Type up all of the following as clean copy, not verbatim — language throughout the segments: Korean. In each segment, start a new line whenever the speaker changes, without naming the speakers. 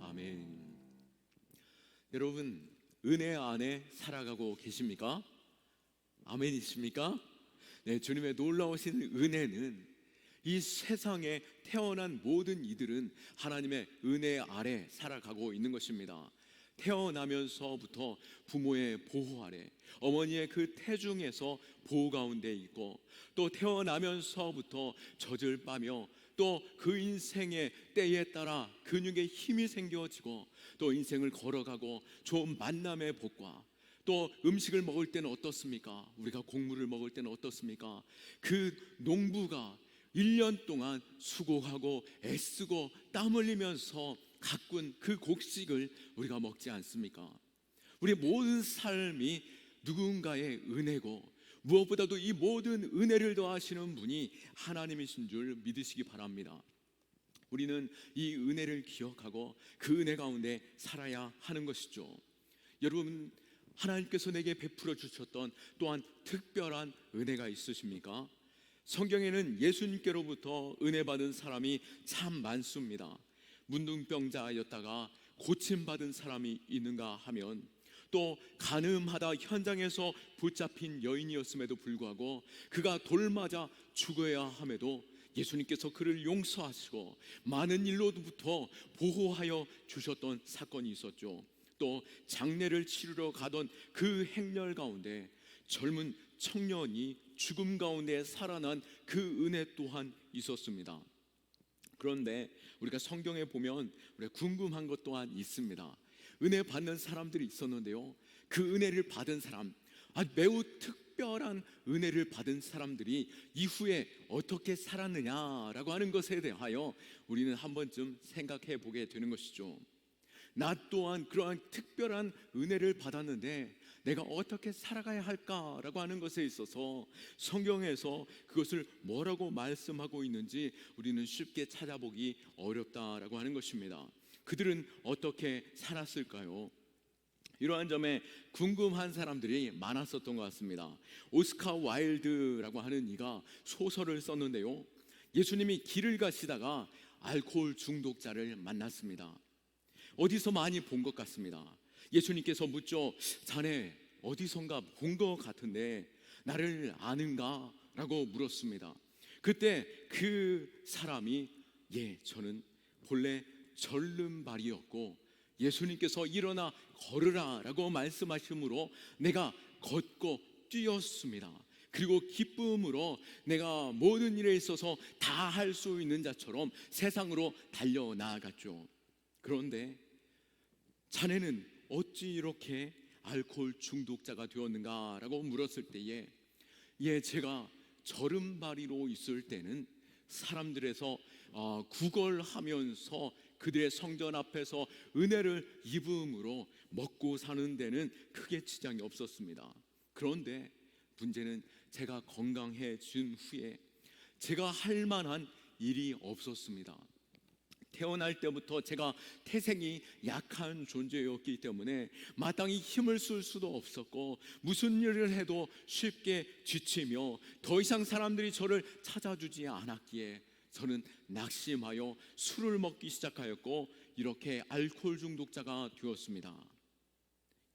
아멘. 여러분, 은혜 안에 살아가고 계십니까? 아멘이십니까? 네, 주님의 놀라우신 은혜는 이 세상에 태어난 모든 이들은 하나님의 은혜 아래 살아가고 있는 것입니다. 태어나면서부터 부모의 보호 아래, 어머니의 그 태중에서 보호 가운데 있고, 또 태어나면서부터 젖을 빠며 또 그 인생의 때에 따라 근육에 힘이 생겨지고, 또 인생을 걸어가고 좋은 만남의 복과, 또 음식을 먹을 때는 어떻습니까? 우리가 곡물을 먹을 때는 어떻습니까? 그 농부가 1년 동안 수고하고 애쓰고 땀 흘리면서 가꾼 그 곡식을 우리가 먹지 않습니까? 우리 모든 삶이 누군가의 은혜고, 무엇보다도 이 모든 은혜를 더하시는 분이 하나님이신 줄 믿으시기 바랍니다. 우리는 이 은혜를 기억하고 그 은혜 가운데 살아야 하는 것이죠. 여러분, 하나님께서 내게 베풀어 주셨던 또한 특별한 은혜가 있으십니까? 성경에는 예수님께로부터 은혜 받은 사람이 참 많습니다. 문둥병자였다가 고침받은 사람이 있는가 하면, 또 간음하다 현장에서 붙잡힌 여인이었음에도 불구하고 그가 돌 맞아 죽어야 함에도 예수님께서 그를 용서하시고 많은 일로부터 보호하여 주셨던 사건이 있었죠. 또 장례를 치르러 가던 그 행렬 가운데 젊은 청년이 죽음 가운데 살아난 그 은혜 또한 있었습니다. 그런데 우리가 성경에 보면 우리가 궁금한 것 또한 있습니다. 은혜 받는 사람들이 있었는데요, 그 은혜를 받은 사람, 매우 특별한 은혜를 받은 사람들이 이후에 어떻게 살았느냐라고 하는 것에 대하여 우리는 한 번쯤 생각해 보게 되는 것이죠. 나 또한 그러한 특별한 은혜를 받았는데 내가 어떻게 살아가야 할까라고 하는 것에 있어서 성경에서 그것을 뭐라고 말씀하고 있는지 우리는 쉽게 찾아보기 어렵다라고 하는 것입니다. 그들은 어떻게 살았을까요? 이러한 점에 궁금한 사람들이 많았었던 것 같습니다. 오스카 와일드라고 하는 이가 소설을 썼는데요, 예수님이 길을 가시다가 알코올 중독자를 만났습니다. 어디서 많이 본 것 같습니다. 예수님께서 묻죠. 자네 어디선가 본 것 같은데 나를 아는가? 라고 물었습니다. 그때 그 사람이 저는 본래 절름발이었고 예수님께서 일어나 걸으라 라고 말씀하심으로 내가 걷고 뛰었습니다. 그리고 기쁨으로 내가 모든 일에 있어서 다 할 수 있는 자처럼 세상으로 달려나아갔죠. 그런데 자네는 어찌 이렇게 알코올 중독자가 되었는가? 라고 물었을 때에 제가 절름발이로 있을 때는 사람들에서 구걸하면서 그들의 성전 앞에서 은혜를 입음으로 먹고 사는 데는 크게 지장이 없었습니다. 그런데 문제는 제가 건강해진 후에 제가 할 만한 일이 없었습니다. 태어날 때부터 제가 태생이 약한 존재였기 때문에 마땅히 힘을 쓸 수도 없었고 무슨 일을 해도 쉽게 지치며 더 이상 사람들이 저를 찾아주지 않았기에 저는 낙심하여 술을 먹기 시작하였고 이렇게 알코올 중독자가 되었습니다.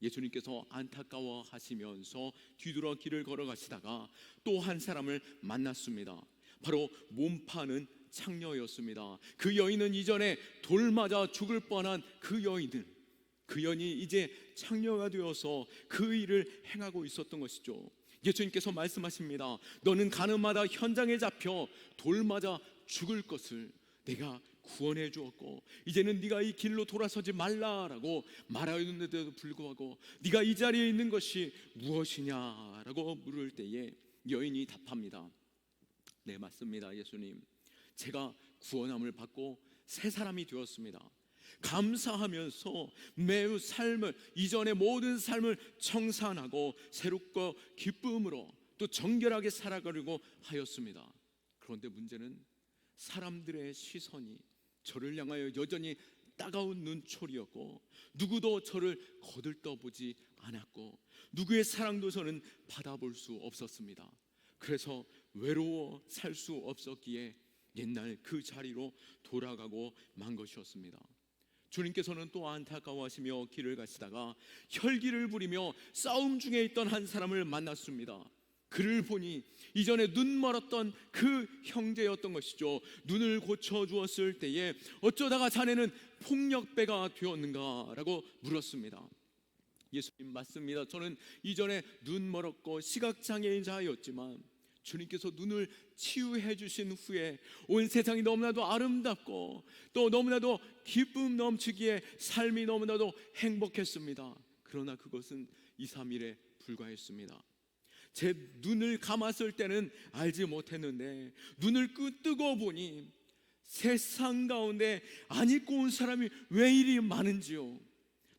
예수님께서 안타까워하시면서 뒤돌아 길을 걸어가시다가 또 한 사람을 만났습니다. 바로 몸 파는 창녀였습니다. 그 여인은 이전에 돌 맞아 죽을 뻔한 그 여인이 이제 창녀가 되어서 그 일을 행하고 있었던 것이죠. 예수님께서 말씀하십니다. 너는 가늠하다 현장에 잡혀 돌 맞아 죽을 것을 내가 구원해 주었고 이제는 네가 이 길로 돌아서지 말라라고 말하였는데도 불구하고 네가 이 자리에 있는 것이 무엇이냐라고 물을 때에 여인이 답합니다. 네, 맞습니다. 예수님, 제가 구원함을 받고 새 사람이 되었습니다. 감사하면서 매우 삶을, 이전의 모든 삶을 청산하고 새롭고 기쁨으로 또 정결하게 살아가려고 하였습니다. 그런데 문제는 사람들의 시선이 저를 향하여 여전히 따가운 눈초리였고 누구도 저를 거들떠보지 않았고 누구의 사랑도 저는 받아볼 수 없었습니다. 그래서 외로워 살 수 없었기에 옛날 그 자리로 돌아가고 만 것이었습니다. 주님께서는 또 안타까워하시며 길을 가시다가 혈기를 부리며 싸움 중에 있던 한 사람을 만났습니다. 그를 보니 이전에 눈 멀었던 그 형제였던 것이죠. 눈을 고쳐주었을 때에 어쩌다가 자네는 폭력배가 되었는가? 라고 물었습니다. 예수님, 맞습니다. 저는 이전에 눈 멀었고 시각장애인자였지만 주님께서 눈을 치유해 주신 후에 온 세상이 너무나도 아름답고 또 너무나도 기쁨 넘치기에 삶이 너무나도 행복했습니다. 그러나 그것은 2, 3일에 불과했습니다. 제 눈을 감았을 때는 알지 못했는데 눈을 뜨고 보니 세상 가운데 안 입고 온 사람이 왜 이리 많은지요.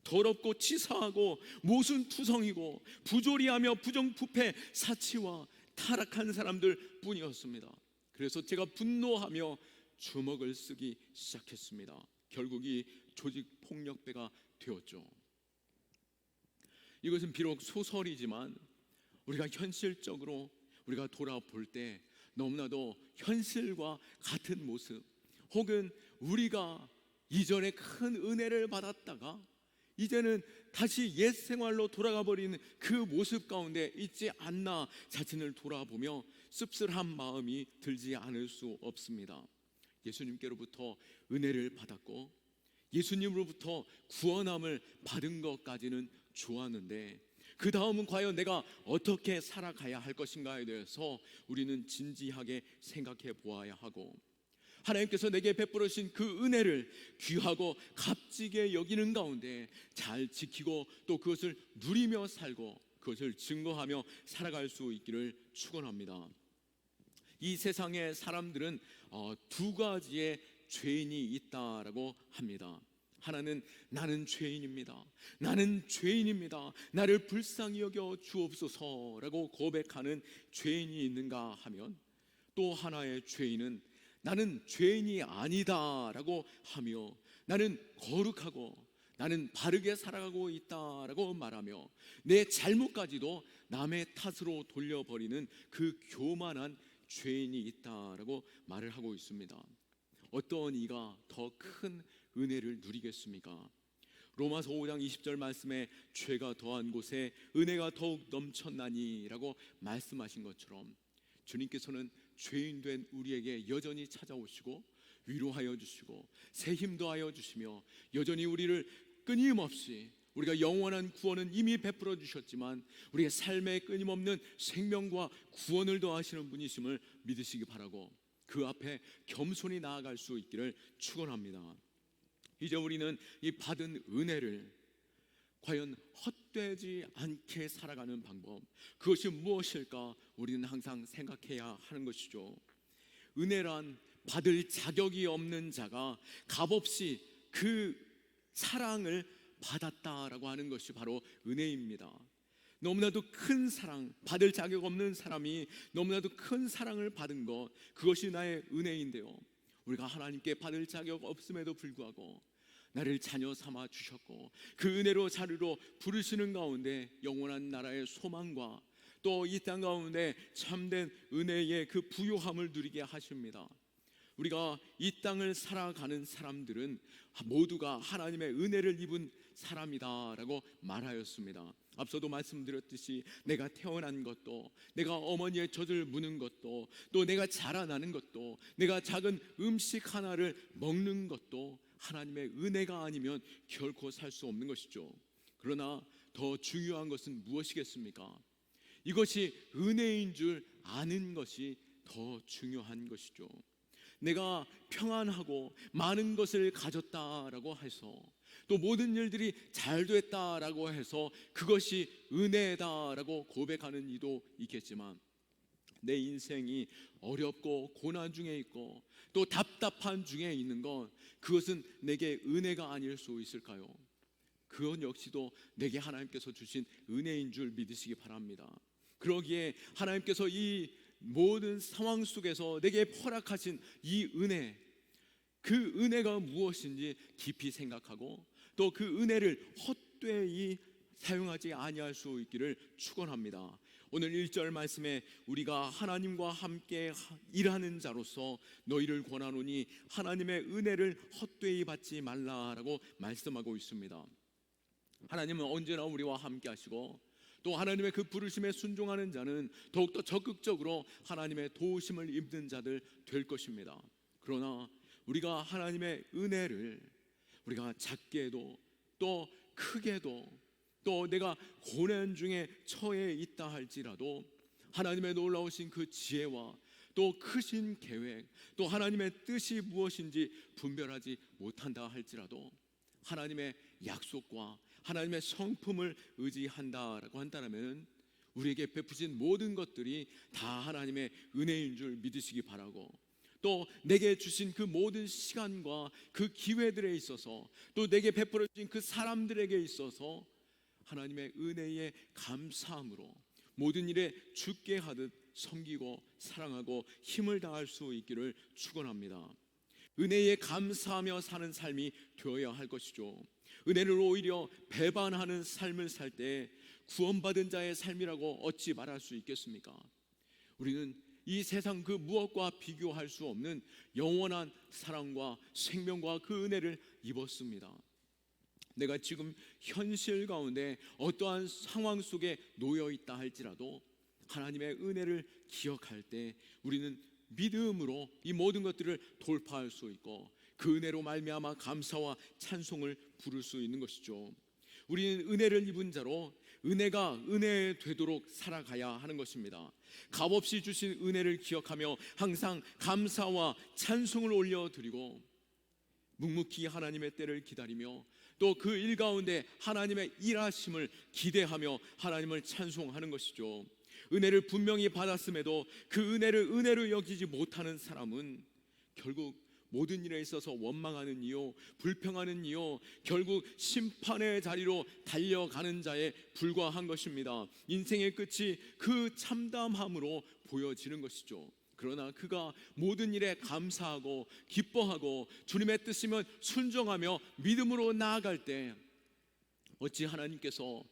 더럽고 치사하고 모순투성이고 부조리하며 부정부패 사치와 타락한 사람들 뿐이었습니다. 그래서 제가 분노하며 주먹을 쓰기 시작했습니다. 결국 이 조직폭력배가 되었죠. 이것은 비록 소설이지만 우리가 현실적으로 우리가 돌아볼 때 너무나도 현실과 같은 모습, 혹은 우리가 이전에 큰 은혜를 받았다가 이제는 다시 옛 생활로 돌아가 버리는 그 모습 가운데 있지 않나 자신을 돌아보며 씁쓸한 마음이 들지 않을 수 없습니다. 예수님께로부터 은혜를 받았고 예수님으로부터 구원함을 받은 것까지는 좋았는데 그 다음은 과연 내가 어떻게 살아가야 할 것인가에 대해서 우리는 진지하게 생각해 보아야 하고, 하나님께서 내게 베풀어 주신 그 은혜를 귀하고 값지게 여기는 가운데 잘 지키고 또 그것을 누리며 살고 그것을 증거하며 살아갈 수 있기를 축원합니다. 이 세상의 사람들은 두 가지의 죄인이 있다라고 합니다. 하나는 나는 죄인입니다. 나는 죄인입니다. 나를 불쌍히 여겨 주옵소서라고 고백하는 죄인이 있는가 하면, 또 하나의 죄인은 나는 죄인이 아니다라고 하며 나는 거룩하고 나는 바르게 살아가고 있다라고 말하며 내 잘못까지도 남의 탓으로 돌려버리는 그 교만한 죄인이 있다라고 말을 하고 있습니다. 어떤 이가 더 큰 은혜를 누리겠습니까? 로마서 5장 20절 말씀에 죄가 더한 곳에 은혜가 더욱 넘쳤나니 라고 말씀하신 것처럼 주님께서는 죄인 된 우리에게 여전히 찾아오시고 위로하여 주시고 새 힘도 하여 주시며 여전히 우리를 끊임없이, 우리가 영원한 구원은 이미 베풀어 주셨지만 우리의 삶에 끊임없는 생명과 구원을 더하시는 분이심을 믿으시기 바라고 그 앞에 겸손히 나아갈 수 있기를 축원합니다. 이제 우리는 이 받은 은혜를 과연 헛되지 않게 살아가는 방법, 그것이 무엇일까 우리는 항상 생각해야 하는 것이죠. 은혜란 받을 자격이 없는 자가 값없이 그 사랑을 받았다라고 하는 것이 바로 은혜입니다. 너무나도 큰 사랑, 받을 자격 없는 사람이 너무나도 큰 사랑을 받은 것, 그것이 나의 은혜인데요, 우리가 하나님께 받을 자격 없음에도 불구하고 나를 자녀 삼아 주셨고 그 은혜로 자리로 부르시는 가운데 영원한 나라의 소망과 또 이 땅 가운데 참된 은혜의 그 부요함을 누리게 하십니다. 우리가 이 땅을 살아가는 사람들은 모두가 하나님의 은혜를 입은 사람이다라고 말하였습니다. 앞서도 말씀드렸듯이 내가 태어난 것도, 내가 어머니의 젖을 무는 것도, 또 내가 자라나는 것도, 내가 작은 음식 하나를 먹는 것도 하나님의 은혜가 아니면 결코 살 수 없는 것이죠. 그러나 더 중요한 것은 무엇이겠습니까? 이것이 은혜인 줄 아는 것이 더 중요한 것이죠. 내가 평안하고 많은 것을 가졌다라고 해서, 또 모든 일들이 잘 됐다라고 해서 그것이 은혜다라고 고백하는 이도 있겠지만, 내 인생이 어렵고 고난 중에 있고 또 답답한 중에 있는 건 그것은 내게 은혜가 아닐 수 있을까요? 그건 역시도 내게 하나님께서 주신 은혜인 줄 믿으시기 바랍니다. 그러기에 하나님께서 이 모든 상황 속에서 내게 허락하신 이 은혜, 그 은혜가 무엇인지 깊이 생각하고 또 그 은혜를 헛되이 사용하지 아니할 수 있기를 축원합니다. 오늘 1절 말씀에 우리가 하나님과 함께 일하는 자로서 너희를 권하노니 하나님의 은혜를 헛되이 받지 말라라고 말씀하고 있습니다. 하나님은 언제나 우리와 함께 하시고 또 하나님의 그 부르심에 순종하는 자는 더욱더 적극적으로 하나님의 도우심을 입는 자들 될 것입니다. 그러나 우리가 하나님의 은혜를 우리가 작게도 또 크게도 또 내가 고난 중에 처해 있다 할지라도 하나님의 놀라우신 그 지혜와 또 크신 계획 또 하나님의 뜻이 무엇인지 분별하지 못한다 할지라도 하나님의 약속과 하나님의 성품을 의지한다라고 한다면 우리에게 베푸신 모든 것들이 다 하나님의 은혜인 줄 믿으시기 바라고, 또 내게 주신 그 모든 시간과 그 기회들에 있어서 또 내게 베풀어 주신 그 사람들에게 있어서 하나님의 은혜에 감사함으로 모든 일에 주께 하듯 섬기고 사랑하고 힘을 다할 수 있기를 축원합니다. 은혜에 감사하며 사는 삶이 되어야 할 것이죠. 은혜를 오히려 배반하는 삶을 살 때 구원받은 자의 삶이라고 어찌 말할 수 있겠습니까? 우리는 이 세상 그 무엇과 비교할 수 없는 영원한 사랑과 생명과 그 은혜를 입었습니다. 내가 지금 현실 가운데 어떠한 상황 속에 놓여 있다 할지라도 하나님의 은혜를 기억할 때 우리는 믿음으로 이 모든 것들을 돌파할 수 있고 그 은혜로 말미암아 감사와 찬송을 부를 수 있는 것이죠. 우리는 은혜를 입은 자로 은혜가 은혜 되도록 살아가야 하는 것입니다. 값없이 주신 은혜를 기억하며 항상 감사와 찬송을 올려드리고 묵묵히 하나님의 때를 기다리며 또 그 일 가운데 하나님의 일하심을 기대하며 하나님을 찬송하는 것이죠. 은혜를 분명히 받았음에도 그 은혜를 은혜로 여기지 못하는 사람은 결국 모든 일에 있어서 원망하는 이요 불평하는 이요 결국 심판의 자리로 달려가는 자에 불과한 것입니다. 인생의 끝이 그 참담함으로 보여지는 것이죠. 그러나 그가 모든 일에 감사하고 기뻐하고 주님의 뜻이면 순종하며 믿음으로 나아갈 때 어찌 하나님께서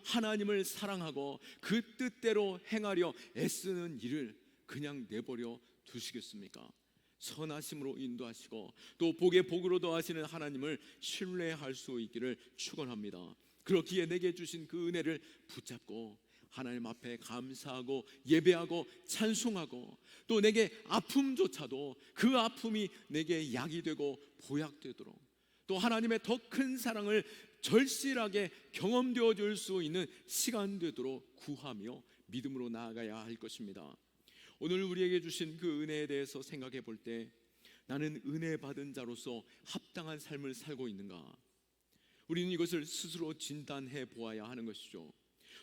하나님을 사랑하고 그 뜻대로 행하려 애쓰는 일을 그냥 내버려 두시겠습니까? 선하심으로 인도하시고 또 복의 복으로 더하시는 하나님을 신뢰할 수 있기를 축원합니다. 그렇기에 내게 주신 그 은혜를 붙잡고 하나님 앞에 감사하고 예배하고 찬송하고 또 내게 아픔조차도 그 아픔이 내게 약이 되고 보약되도록 또 하나님의 더 큰 사랑을 절실하게 경험되어 줄 수 있는 시간 되도록 구하며 믿음으로 나아가야 할 것입니다. 오늘 우리에게 주신 그 은혜에 대해서 생각해 볼 때 나는 은혜 받은 자로서 합당한 삶을 살고 있는가? 우리는 이것을 스스로 진단해 보아야 하는 것이죠.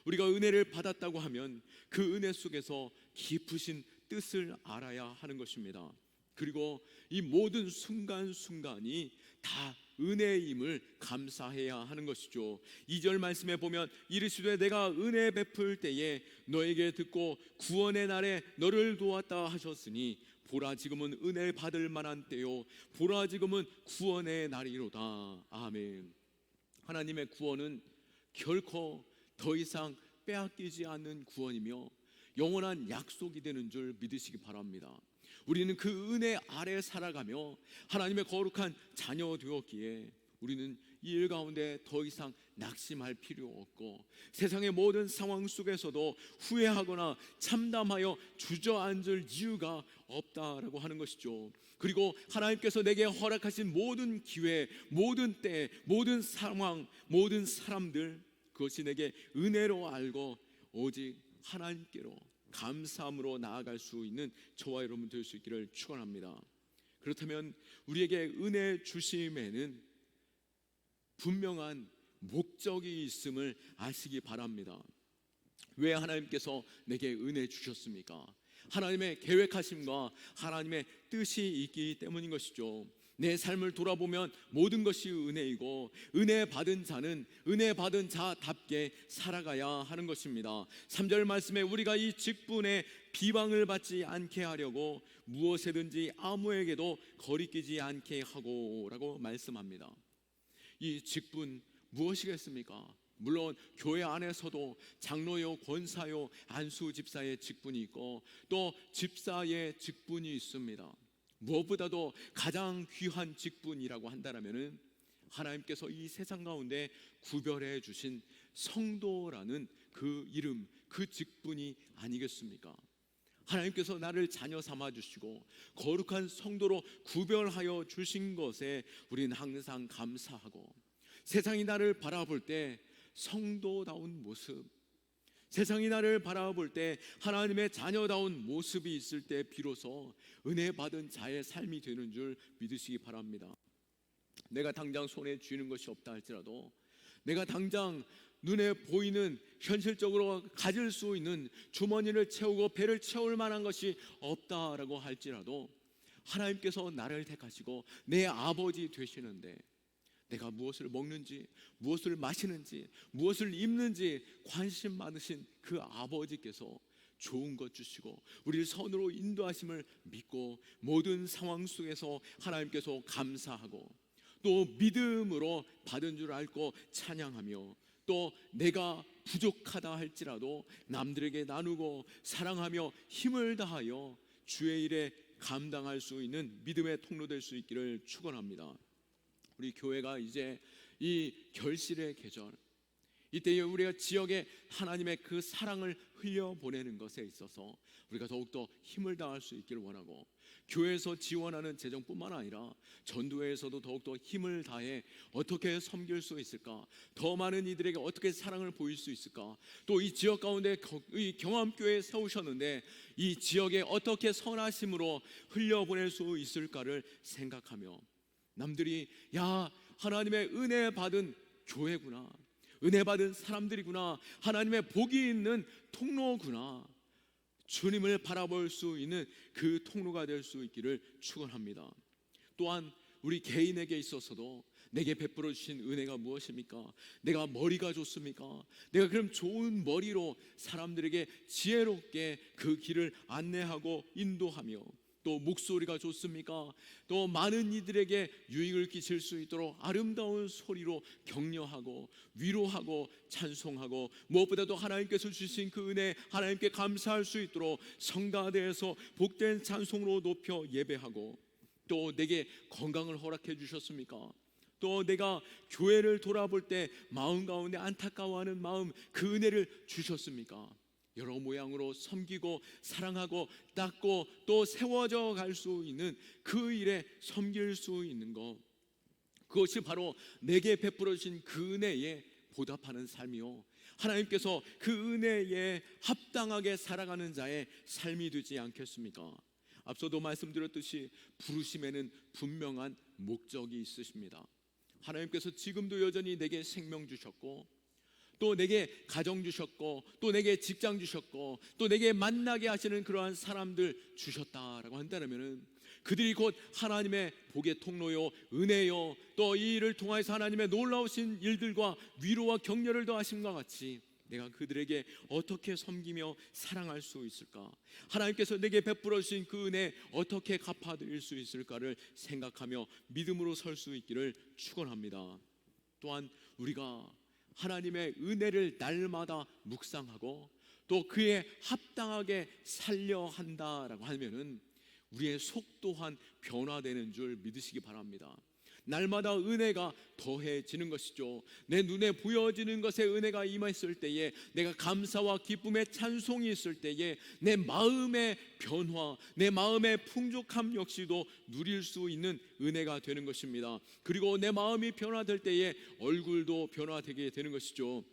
우리가 은혜를 받았다고 하면 그 은혜 속에서 깊으신 뜻을 알아야 하는 것입니다. 그리고 이 모든 순간순간이 다 은혜임을 감사해야 하는 것이죠. 2절 말씀에 보면 이르시되 내가 은혜 베풀 때에 너에게 듣고 구원의 날에 너를 도왔다 하셨으니 보라 지금은 은혜 받을 만한 때요 보라 지금은 구원의 날이로다. 아멘. 하나님의 구원은 결코 더 이상 빼앗기지 않는 구원이며 영원한 약속이 되는 줄 믿으시기 바랍니다. 우리는 그 은혜 아래 살아가며 하나님의 거룩한 자녀 되었기에 우리는 이 일 가운데 더 이상 낙심할 필요 없고 세상의 모든 상황 속에서도 후회하거나 참담하여 주저앉을 이유가 없다라고 하는 것이죠. 그리고 하나님께서 내게 허락하신 모든 기회, 모든 때, 모든 상황, 모든 사람들 그것이 내게 은혜로 알고 오직 하나님께로 감사함으로 나아갈 수 있는 저와 여러분 될 수 있기를 축원합니다. 그렇다면 우리에게 은혜 주심에는 분명한 목적이 있음을 아시기 바랍니다. 왜 하나님께서 내게 은혜 주셨습니까? 하나님의 계획하심과 하나님의 뜻이 있기 때문인 것이죠. 내 삶을 돌아보면 모든 것이 은혜이고 은혜 받은 자는 은혜 받은 자답게 살아가야 하는 것입니다. 3절 말씀에 우리가 이 직분에 비방을 받지 않게 하려고 무엇에든지 아무에게도 거리끼지 않게 하고 라고 말씀합니다. 이 직분 무엇이겠습니까? 물론 교회 안에서도 장로요, 권사요, 안수 집사의 직분이 있고 또 집사의 직분이 있습니다. 무엇보다도 가장 귀한 직분이라고 한다면은 하나님께서 이 세상 가운데 구별해 주신 성도라는 그 이름, 그 직분이 아니겠습니까? 하나님께서 나를 자녀 삼아 주시고 거룩한 성도로 구별하여 주신 것에 우리는 항상 감사하고, 세상이 나를 바라볼 때 성도다운 모습, 세상이 나를 바라볼 때 하나님의 자녀다운 모습이 있을 때 비로소 은혜 받은 자의 삶이 되는 줄 믿으시기 바랍니다. 내가 당장 손에 쥐는 것이 없다 할지라도, 내가 당장 눈에 보이는 현실적으로 가질 수 있는 주머니를 채우고 배를 채울 만한 것이 없다라고 할지라도 하나님께서 나를 택하시고 내 아버지 되시는데, 내가 무엇을 먹는지, 무엇을 마시는지, 무엇을 입는지 관심 많으신 그 아버지께서 좋은 것 주시고 우리를 선으로 인도하심을 믿고 모든 상황 속에서 하나님께서 감사하고 또 믿음으로 받은 줄 알고 찬양하며, 또 내가 부족하다 할지라도 남들에게 나누고 사랑하며 힘을 다하여 주의 일에 감당할 수 있는 믿음의 통로 될 수 있기를 축원합니다. 우리 교회가 이제 이 결실의 계절, 이때에 우리가 지역에 하나님의 그 사랑을 흘려보내는 것에 있어서 우리가 더욱더 힘을 다할 수 있기를 원하고, 교회에서 지원하는 재정뿐만 아니라 전도회에서도 더욱더 힘을 다해 어떻게 섬길 수 있을까, 더 많은 이들에게 어떻게 사랑을 보일 수 있을까, 또 이 지역 가운데 이 경암교회 세우셨는데 이 지역에 어떻게 선하심으로 흘려보낼 수 있을까를 생각하며, 남들이 야, 하나님의 은혜 받은 교회구나, 은혜 받은 사람들이구나, 하나님의 복이 있는 통로구나, 주님을 바라볼 수 있는 그 통로가 될 수 있기를 축원합니다. 또한 우리 개인에게 있어서도 내게 베풀어 주신 은혜가 무엇입니까? 내가 머리가 좋습니까? 내가 그럼 좋은 머리로 사람들에게 지혜롭게 그 길을 안내하고 인도하며, 또 목소리가 좋습니까? 또 많은 이들에게 유익을 끼칠 수 있도록 아름다운 소리로 격려하고 위로하고 찬송하고, 무엇보다도 하나님께서 주신 그 은혜 하나님께 감사할 수 있도록 성가대에서 복된 찬송으로 높여 예배하고, 또 내게 건강을 허락해 주셨습니까? 또 내가 교회를 돌아볼 때 마음 가운데 안타까워하는 마음, 그 은혜를 주셨습니까? 여러 모양으로 섬기고 사랑하고 닦고 또 세워져 갈 수 있는 그 일에 섬길 수 있는 것, 그것이 바로 내게 베풀어 주신 그 은혜에 보답하는 삶이요, 하나님께서 그 은혜에 합당하게 살아가는 자의 삶이 되지 않겠습니까? 앞서도 말씀드렸듯이 부르심에는 분명한 목적이 있으십니다. 하나님께서 지금도 여전히 내게 생명 주셨고, 또 내게 가정 주셨고, 또 내게 직장 주셨고, 또 내게 만나게 하시는 그러한 사람들 주셨다라고 한다면, 그들이 곧 하나님의 복의 통로요, 은혜요, 또 이 일을 통해서 하나님의 놀라우신 일들과 위로와 격려를 더하심과 같이 내가 그들에게 어떻게 섬기며 사랑할 수 있을까, 하나님께서 내게 베풀어 주신 그 은혜 어떻게 갚아드릴 수 있을까를 생각하며 믿음으로 설 수 있기를 축원합니다. 또한 우리가 하나님의 은혜를 날마다 묵상하고 또 그에 합당하게 살려 한다라고 하면은 우리의 속 또한 변화되는 줄 믿으시기 바랍니다. 날마다 은혜가 더해지는 것이죠. 내 눈에 보여지는 것에 은혜가 임했을 때에, 내가 감사와 기쁨의 찬송이 있을 때에 내 마음의 변화, 내 마음의 풍족함 역시도 누릴 수 있는 은혜가 되는 것입니다. 그리고 내 마음이 변화될 때에 얼굴도 변화되게 되는 것이죠.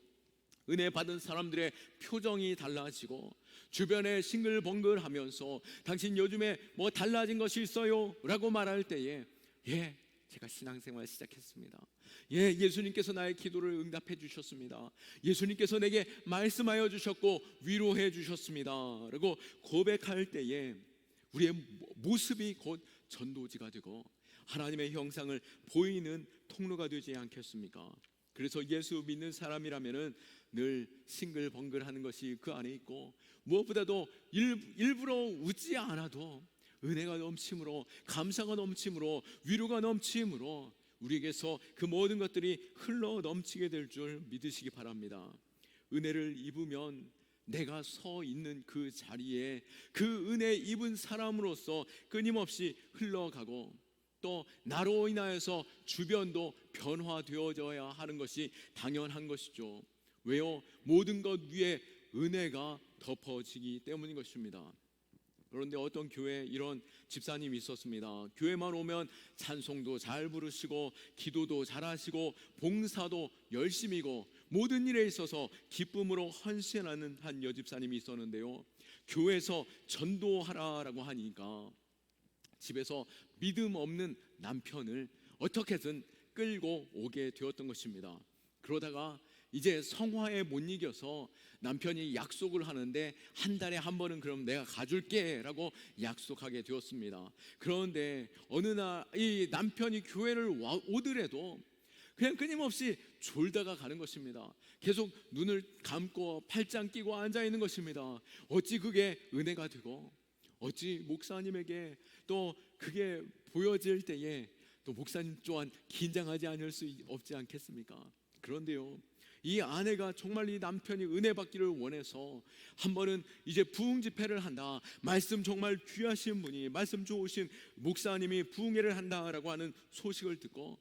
은혜 받은 사람들의 표정이 달라지고 주변에 싱글벙글하면서 당신 요즘에 뭐 달라진 것이 있어요? 라고 말할 때에 제가 신앙생활 시작했습니다. 예수님께서 나의 기도를 응답해 주셨습니다. 예수님께서 내게 말씀하여 주셨고 위로해 주셨습니다 라고 고백할 때에 우리의 모습이 곧 전도지가 되고 하나님의 형상을 보이는 통로가 되지 않겠습니까? 그래서 예수 믿는 사람이라면 늘 싱글벙글하는 것이 그 안에 있고, 무엇보다도 일부러 웃지 않아도 은혜가 넘침으로, 감사가 넘침으로, 위로가 넘침으로 우리에게서 그 모든 것들이 흘러 넘치게 될 줄 믿으시기 바랍니다. 은혜를 입으면 내가 서 있는 그 자리에 그 은혜 입은 사람으로서 끊임없이 흘러가고, 또 나로 인하여서 주변도 변화되어져야 하는 것이 당연한 것이죠. 왜요? 모든 것 위에 은혜가 덮어지기 때문인 것입니다. 그런데 어떤 교회에 이런 집사님이 있었습니다. 교회만 오면 찬송도 잘 부르시고 기도도 잘하시고 봉사도 열심히고 모든 일에 있어서 기쁨으로 헌신하는 한 여집사님이 있었는데요, 교회에서 전도하라라고 하니까 집에서 믿음 없는 남편을 어떻게든 끌고 오게 되었던 것입니다. 그러다가 이제 성화에 못 이겨서 남편이 약속을 하는데 한 달에 한 번은 그럼 내가 가줄게 라고 약속하게 되었습니다. 그런데 어느 날 이 남편이 교회를 오더라도 그냥 끊임없이 졸다가 가는 것입니다. 계속 눈을 감고 팔짱 끼고 앉아 있는 것입니다. 어찌 그게 은혜가 되고, 어찌 목사님에게 또 그게 보여질 때에 또 목사님 또한 긴장하지 않을 수 없지 않겠습니까? 그런데요, 이 아내가 정말 이 남편이 은혜 받기를 원해서 한 번은 이제 부흥 집회를 한다, 말씀 정말 귀하신 분이, 말씀 좋으신 목사님이 부흥회를 한다라고 하는 소식을 듣고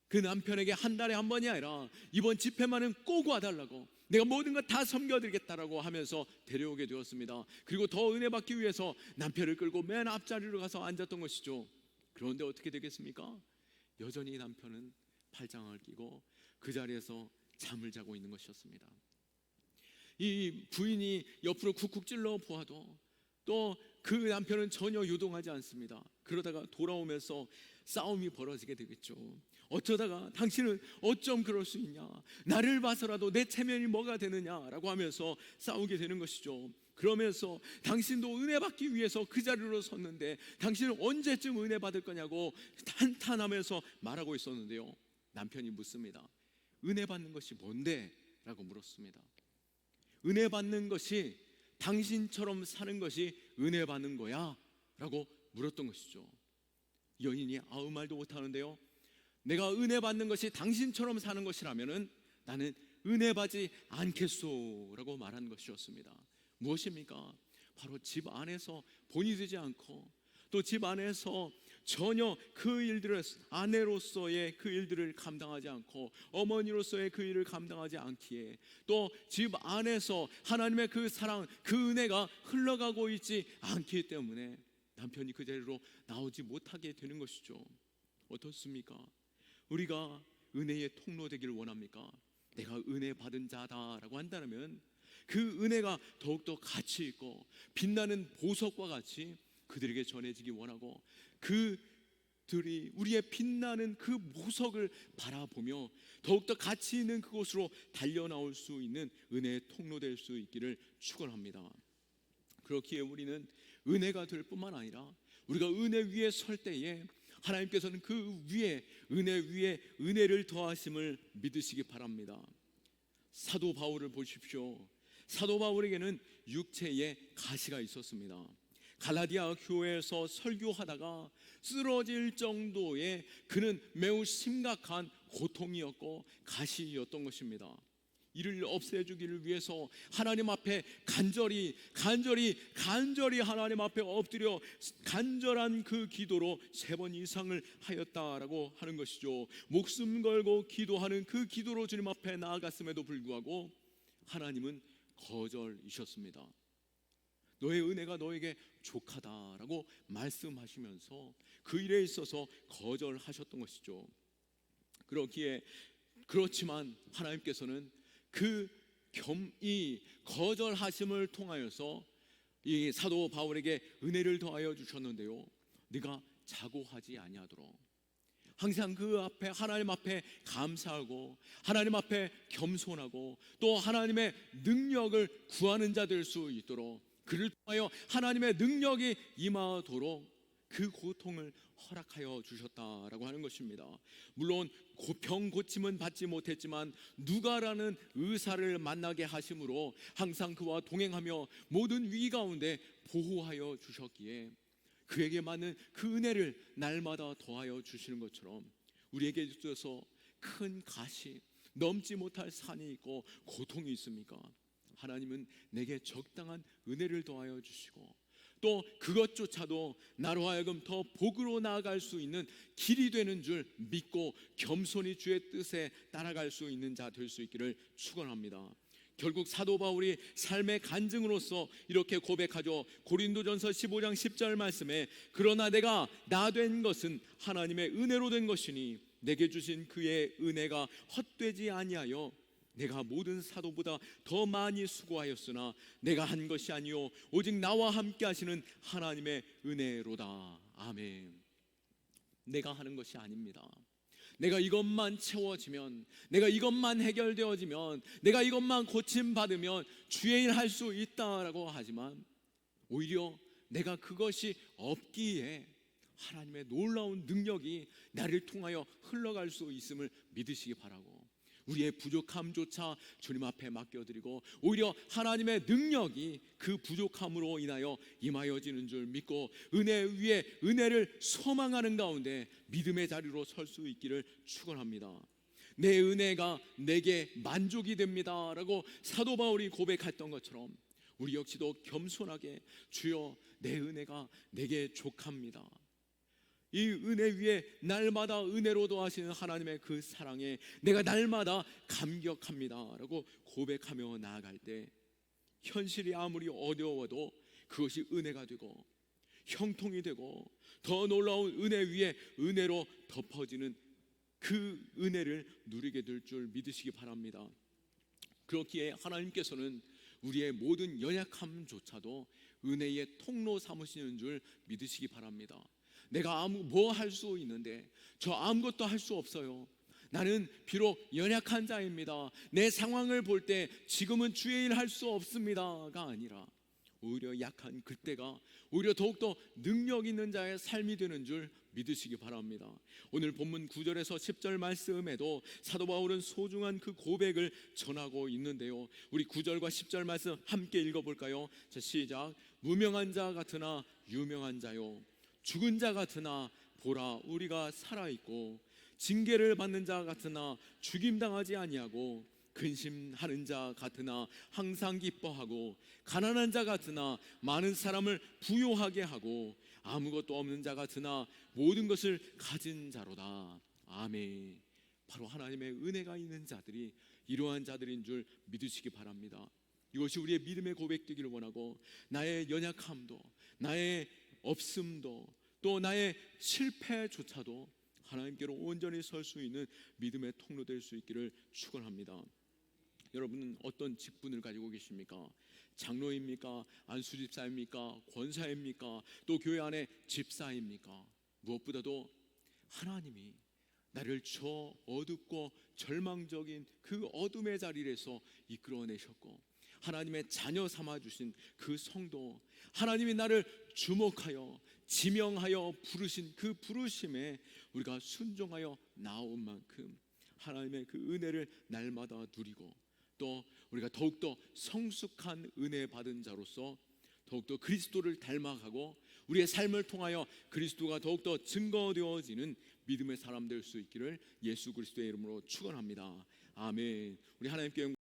그 남편에게 한 달에 한 번이 아니라 이번 집회만은 꼭 와달라고, 내가 모든 것 다 섬겨드리겠다라고 하면서 데려오게 되었습니다. 그리고 더 은혜 받기 위해서 남편을 끌고 맨 앞자리로 가서 앉았던 것이죠. 그런데 어떻게 되겠습니까? 여전히 남편은 팔짱을 끼고 그 자리에서 잠을 자고 있는 것이었습니다. 이 부인이 옆으로 쿡쿡 찔러 보아도 또 그 남편은 전혀 요동하지 않습니다. 그러다가 돌아오면서 싸움이 벌어지게 되겠죠. 어쩌다가 당신은 어쩜 그럴 수 있냐, 나를 봐서라도 내 체면이 뭐가 되느냐라고 하면서 싸우게 되는 것이죠. 그러면서 당신도 은혜 받기 위해서 그 자리로 섰는데 당신은 언제쯤 은혜 받을 거냐고 한탄하면서 말하고 있었는데요, 남편이 묻습니다. 은혜 받는 것이 뭔데? 라고 물었습니다. 은혜 받는 것이 당신처럼 사는 것이 은혜 받는 거야? 라고 물었던 것이죠. 여인이 아무 말도 못하는데요, 내가 은혜 받는 것이 당신처럼 사는 것이라면 나는 은혜 받지 않겠소 라고 말한 것이었습니다. 무엇입니까? 바로 집 안에서 본이 되지 않고, 또 집 안에서 전혀 그 일들을, 아내로서의 그 일들을 감당하지 않고 어머니로서의 그 일을 감당하지 않기에, 또 집 안에서 하나님의 그 사랑, 그 은혜가 흘러가고 있지 않기 때문에 남편이 그 자리로 나오지 못하게 되는 것이죠. 어떻습니까? 우리가 은혜의 통로 되기를 원합니까? 내가 은혜 받은 자다라고 한다면 그 은혜가 더욱더 가치 있고 빛나는 보석과 같이 그들에게 전해지기 원하고, 그들이 우리의 빛나는 그 보석을 바라보며 더욱더 가치 있는 그곳으로 달려나올 수 있는 은혜의 통로 될 수 있기를 축원합니다. 그렇기에 우리는 은혜가 될 뿐만 아니라 우리가 은혜 위에 설 때에 하나님께서는 그 위에, 은혜 위에 은혜를 더하심을 믿으시기 바랍니다. 사도 바울을 보십시오. 사도 바울에게는 육체의 가시가 있었습니다. 갈라디아 교회에서 설교하다가 쓰러질 정도의 그는 매우 심각한 고통이었고 가시였던 것입니다. 이를 없애주기를 위해서 하나님 앞에 간절히 하나님 앞에 엎드려 간절한 그 기도로 3번 이상을 하였다라고 하는 것이죠. 목숨 걸고 기도하는 그 기도로 주님 앞에 나아갔음에도 불구하고 하나님은 거절이셨습니다. 너의 은혜가 너에게 족하다라고 말씀하시면서 그 일에 있어서 거절하셨던 것이죠. 그렇지만 하나님께서는 이 거절하심을 통하여서 이 사도 바울에게 은혜를 더하여 주셨는데요, 네가 자고하지 아니하도록 항상 그 앞에, 하나님 앞에 감사하고 하나님 앞에 겸손하고 또 하나님의 능력을 구하는 자 될 수 있도록, 그를 통하여 하나님의 능력이 임하도록 그 고통을 허락하여 주셨다라고 하는 것입니다. 물론 병 고침은 받지 못했지만 누가라는 의사를 만나게 하심으로 항상 그와 동행하며 모든 위기 가운데 보호하여 주셨기에 그에게 맞는 그 은혜를 날마다 더하여 주시는 것처럼 우리에게 있어서 큰 가시, 넘지 못할 산이 있고 고통이 있습니까? 하나님은 내게 적당한 은혜를 더하여 주시고 또 그것조차도 나로 하여금 더 복으로 나아갈 수 있는 길이 되는 줄 믿고 겸손히 주의 뜻에 따라갈 수 있는 자 될 수 있기를 축원합니다. 결국 사도 바울이 삶의 간증으로서 이렇게 고백하죠. 고린도전서 15장 10절 말씀에 그러나 내가 나 된 것은 하나님의 은혜로 된 것이니 내게 주신 그의 은혜가 헛되지 아니하여 내가 모든 사도보다 더 많이 수고하였으나 내가 한 것이 아니요 오직 나와 함께 하시는 하나님의 은혜로다. 아멘. 내가 하는 것이 아닙니다. 내가 이것만 채워지면, 내가 이것만 해결되어지면, 내가 이것만 고침받으면 주의 일 할 수 있다라고 하지만 오히려 내가 그것이 없기에 하나님의 놀라운 능력이 나를 통하여 흘러갈 수 있음을 믿으시기 바라고, 우리의 부족함조차 주님 앞에 맡겨드리고 오히려 하나님의 능력이 그 부족함으로 인하여 임하여지는 줄 믿고 은혜 위에 은혜를 소망하는 가운데 믿음의 자리로 설 수 있기를 축원합니다. 내 은혜가 내게 만족이 됩니다 라고 사도 바울이 고백했던 것처럼 우리 역시도 겸손하게 주여 내 은혜가 내게 족합니다, 이 은혜 위에 날마다 은혜로 더하시는 하나님의 그 사랑에 내가 날마다 감격합니다 라고 고백하며 나아갈 때 현실이 아무리 어려워도 그것이 은혜가 되고 형통이 되고 더 놀라운 은혜 위에 은혜로 덮어지는 그 은혜를 누리게 될 줄 믿으시기 바랍니다. 그렇기에 하나님께서는 우리의 모든 연약함조차도 은혜의 통로 삼으시는 줄 믿으시기 바랍니다. 내가 뭐 할 수 있는데 저 아무것도 할 수 없어요. 나는 비록 연약한 자입니다. 내 상황을 볼 때 지금은 주의 일 할 수 없습니다가 아니라 오히려 약한 그때가 오히려 더욱더 능력 있는 자의 삶이 되는 줄 믿으시기 바랍니다. 오늘 본문 9절에서 10절 말씀에도 사도 바울은 소중한 그 고백을 전하고 있는데요, 우리 9절과 10절 말씀 함께 읽어볼까요? 자, 시작. 무명한 자 같으나 유명한 자요, 죽은 자 같으나 보라 우리가 살아있고, 징계를 받는 자 같으나 죽임당하지 아니하고, 근심하는 자 같으나 항상 기뻐하고, 가난한 자 같으나 많은 사람을 부요하게 하고, 아무것도 없는 자 같으나 모든 것을 가진 자로다. 아멘. 바로 하나님의 은혜가 있는 자들이 이러한 자들인 줄 믿으시기 바랍니다. 이것이 우리의 믿음의 고백되기를 원하고, 나의 연약함도 나의 없음도 또 나의 실패조차도 하나님께로 온전히 설 수 있는 믿음의 통로 될 수 있기를 축원합니다. 여러분은 어떤 직분을 가지고 계십니까? 장로입니까? 안수집사입니까? 권사입니까? 또 교회 안에 집사입니까? 무엇보다도 하나님이 나를 저 어둡고 절망적인 그 어둠의 자리에서 이끌어내셨고 하나님의 자녀 삼아주신 그 성도, 하나님이 나를 주목하여 지명하여 부르신 그 부르심에 우리가 순종하여 나온 만큼 하나님의 그 은혜를 날마다 누리고 또 우리가 더욱더 성숙한 은혜 받은 자로서 더욱더 그리스도를 닮아가고 우리의 삶을 통하여 그리스도가 더욱더 증거되어지는 믿음의 사람 될 수 있기를 예수 그리스도의 이름으로 축원합니다. 아멘. 우리 하나님께